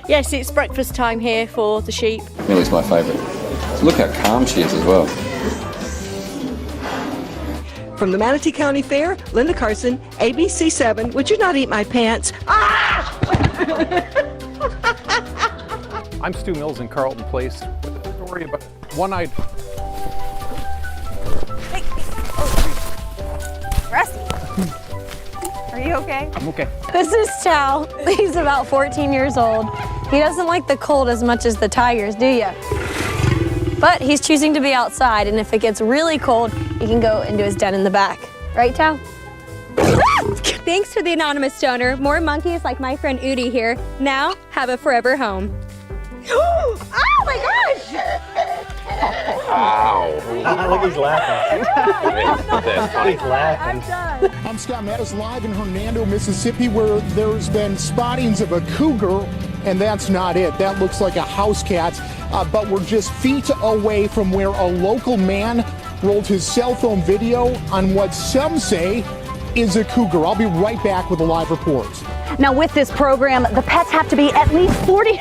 Yes, it's breakfast time here for the sheep. Millie's my favourite. Look how calm she is as well. From the Manatee County Fair, Linda Carson, ABC7. Would you not eat my pants? Ah! I'm Stu Mills in Carlton Place with a story about one-eyed. Hey. Oh. Rusty. Are you okay? I'm okay. This is Chow. He's about 14 years old. He doesn't like the cold as much as the tigers, do you? But he's choosing to be outside, and if it gets really cold, he can go into his den in the back. Right, Chow? Thanks to the anonymous donor, more monkeys like my friend Udi here now have a forever home. Oh my gosh! Ow. Look, he's laughing. He's laughing. I'm Scott Mattis live in Hernando, Mississippi, where there's been spottings of a cougar, and that's not it. That looks like a house cat, but we're just feet away from where a local man rolled his cell phone video on what some say is a cougar. I'll be right back with a live report. Now with this program, the pets have to be at least 40.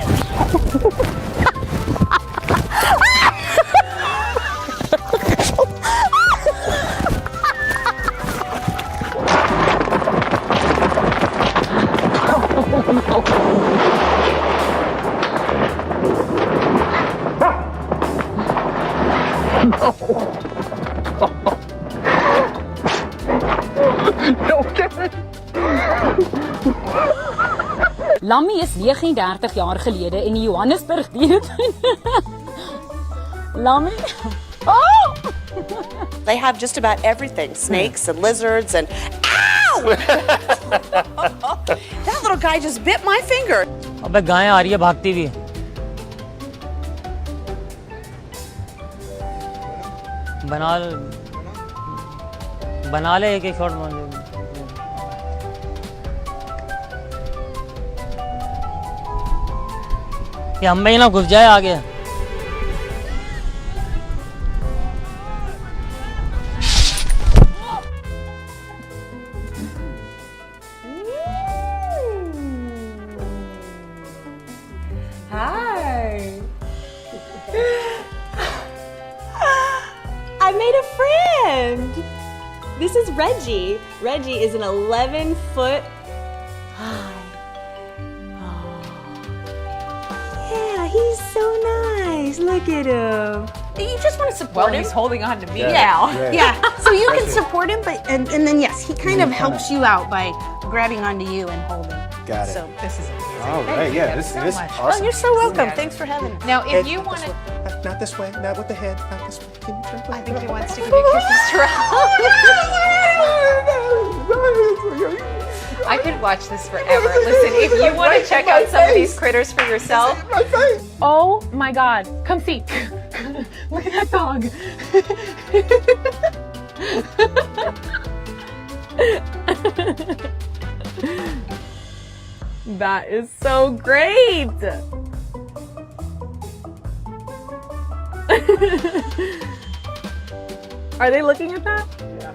Lammy is 39 jaar gelede in Johannesburg dieretuin. Lammy? Oh! They have just about everything. Snakes and lizards and... Ow! That little guy just bit my finger. अबे गायें आ रही है भागती हुई. बना ले एक shot मार. ये हम में ना घुस जाए आगे. Hi. I made a friend. This is Reggie. Reggie is an 11-foot high. Yeah, he's so nice. Look at him. You just want to support him. He's holding on to me Yeah. now. Yeah. So you can support him, but and then yes, he kind of helps you out by grabbing onto you and holding. Got it. So this is amazing. All right, yeah, this is much. Oh, awesome. you're so welcome. Thanks for having me. Now, if you want to, Not this way, not with the head, not this way. Can you turn I think he wants to give you kisses, Terrell. I could watch this forever. Listen, if you want to check out some of these critters for yourself. Oh my God. Come see. Look at that dog. That is so great. Are they looking at that? Yeah.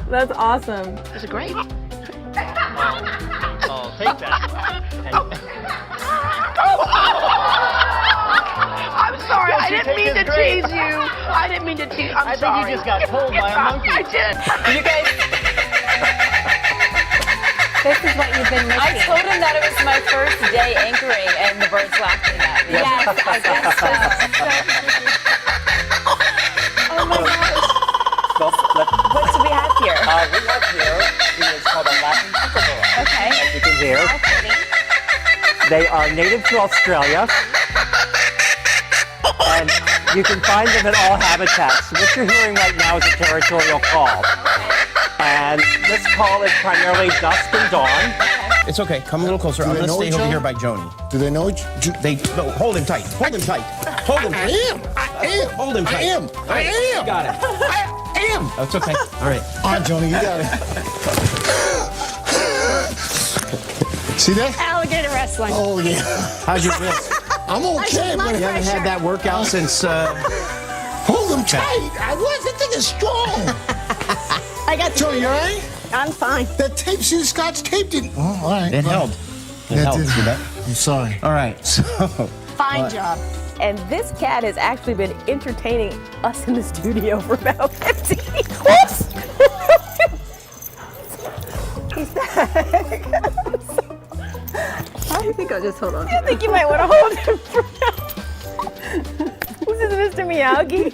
That's awesome. That's great. Oh, take that. I'm sorry. I didn't mean to tease you. I didn't mean to tease. I'm sorry. I think you just got pulled by a monkey. I did. You guys, This is what you've been missing. I told him that it was my first day anchoring and the birds laughing at me. Yes, I guess so. oh my gosh. What do we have here? We have here, it's called a Latin kookaburra. Okay. As you can hear, they are native to Australia. And you can find them in all habitats. So what you're hearing right now is a territorial call. And this call is primarily dusk and dawn. It's okay. Come a little closer. I'm going to stay over here by Joni. Do they know each? No, hold him tight. Hold him tight. Hold him tight. I am. Hold him tight. I am. Got it. I am. That's okay. All right. All right, Joni, you got it. See that? Alligator wrestling. Oh, yeah. How's your wrist? I'm okay, but You haven't had that workout since... hold them tight. That thing is strong. I got the Tony, you all right? I'm fine. That tape, see the Scotch tape didn't. Oh, all right. It held. It held. did. See that? I'm sorry. All right, so. Fine job. And this cat has actually been entertaining us in the studio for about 15 minutes. He's back. I think I'll just hold on. I think you might want to hold him for now. This is Mr. Miyagi.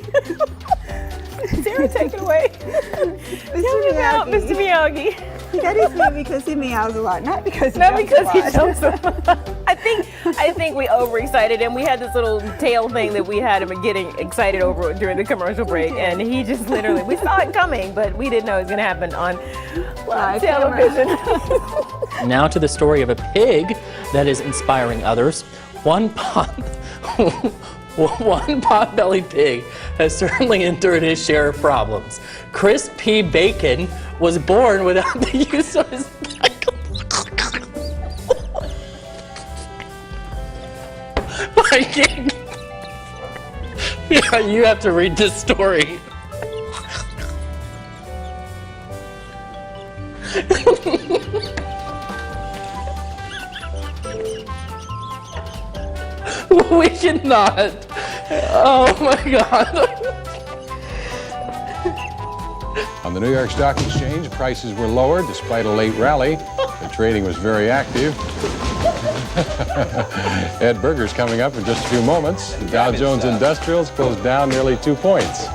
Sarah, take it away. Mr. Miyagi. Mr. Miyagi. He got his name because he meows a lot, not because he jumps a lot. I think we overexcited him. We had this little tail thing that we had him getting excited over during the commercial break, and he just literally, we saw it coming, but we didn't know it was going to happen on live television. Now to the story of a pig that is inspiring others. One pot-bellied pig has certainly endured his share of problems. Chris P. Bacon was born without the use of his Viking. Yeah, you have to read this story. We cannot. Oh my God. On the New York Stock Exchange, prices were lower despite a late rally. The trading was very active. Ed Berger's coming up in just a few moments. The Dow Jones Industrials closed down nearly 2 points.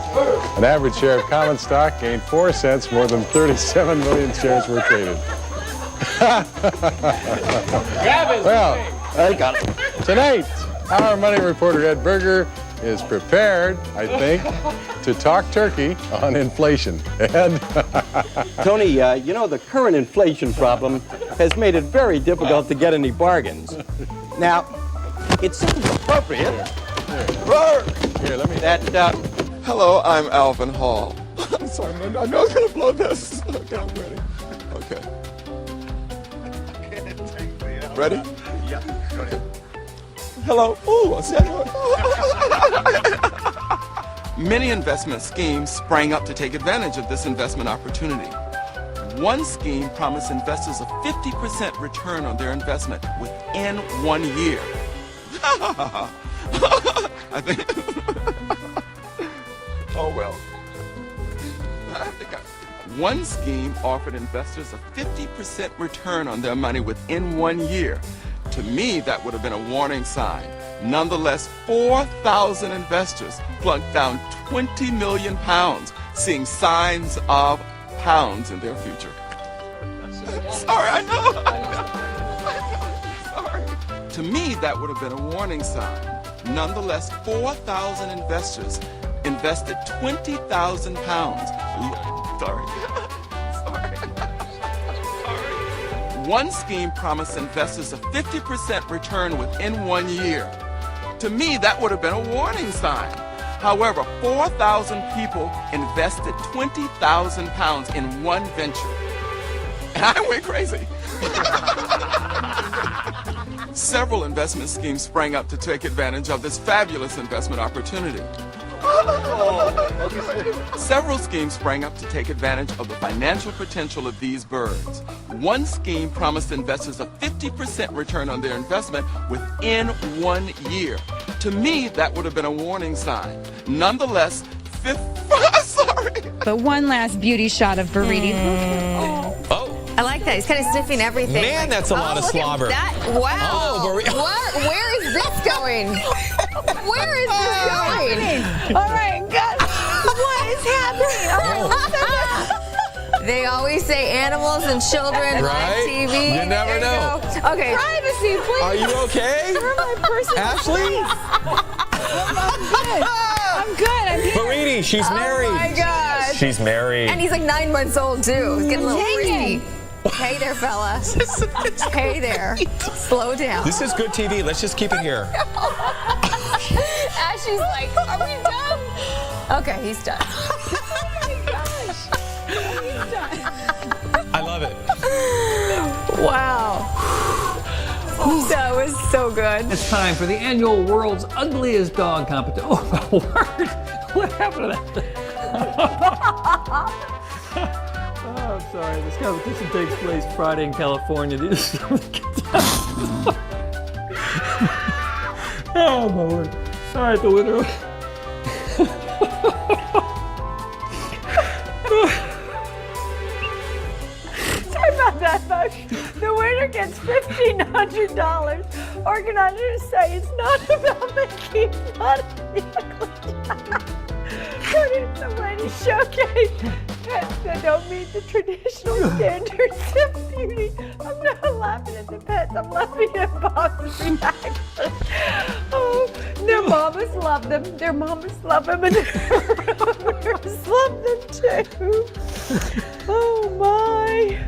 An average share of common stock gained 4 cents. More than 37 million shares were traded. Well, I got it. Tonight, our money reporter Ed Berger is prepared, I think, to talk turkey on inflation. Ed? Tony, you know, the current inflation problem has made it very difficult to get any bargains. Now, it seems appropriate that... Hello, I'm Alvin Hall. I'm sorry, man. I know I was going to blow this. Okay, I'm ready. Okay. Ready? Yeah. Okay. Hello. Ooh, I said Many investment schemes sprang up to take advantage of this investment opportunity. One scheme promised investors a 50% return on their investment within 1 year. I think. Oh well. One scheme offered investors a 50% return on their money within 1 year. To me, that would have been a warning sign. Nonetheless, 4,000 investors plunked down 20 million pounds, seeing signs of pounds in their future. Sorry, I know. Sorry. To me, that would have been a warning sign. Nonetheless, 4,000 investors invested 20,000 pounds. Sorry. One scheme promised investors a 50% return within 1 year. To me, that would have been a warning sign. However, 4,000 people invested 20,000 pounds in one venture. And I went crazy. Several investment schemes sprang up to take advantage of this fabulous investment opportunity. Several schemes sprang up to take advantage of the financial potential of these birds. One scheme promised investors a 50% return on their investment within 1 year. To me, that would have been a warning sign. Nonetheless, sorry. But one last beauty shot of Burrito. I like that. He's kind of sniffing everything. Man, that's a lot of slobber. Wow. Oh, what? Where is this going? Where is this going? All right, God. What is happening? They always say animals and children Right? on TV. You never know. Okay. Privacy, please. Are you okay? You're my personal Ashley? I'm good. I'm here. Barini, she's married. Oh my gosh. She's married. And he's like 9 months old too. He's getting a little Dang frisky. Hey there, fella. Hey there. Slow down. This is good TV. Let's just keep it here. Ashley's like, are we done? Okay, he's done. Oh my gosh. He's done. I love it. Wow. That was so good. It's time for the annual World's Ugliest Dog Competition. Oh, my word. What happened to that? Oh, I'm sorry. This competition takes place Friday in California. These are the kids. Oh, my word. Sorry, the winner. Sorry about that, folks. The winner gets $1,500. Organizers say it's not about making money. But it's a way to showcase pets that don't meet the traditional standards of beauty. I'm not laughing at the pets, I'm laughing at Bob's reaction. Oh, their mamas love them, and their owners love them too. Oh my.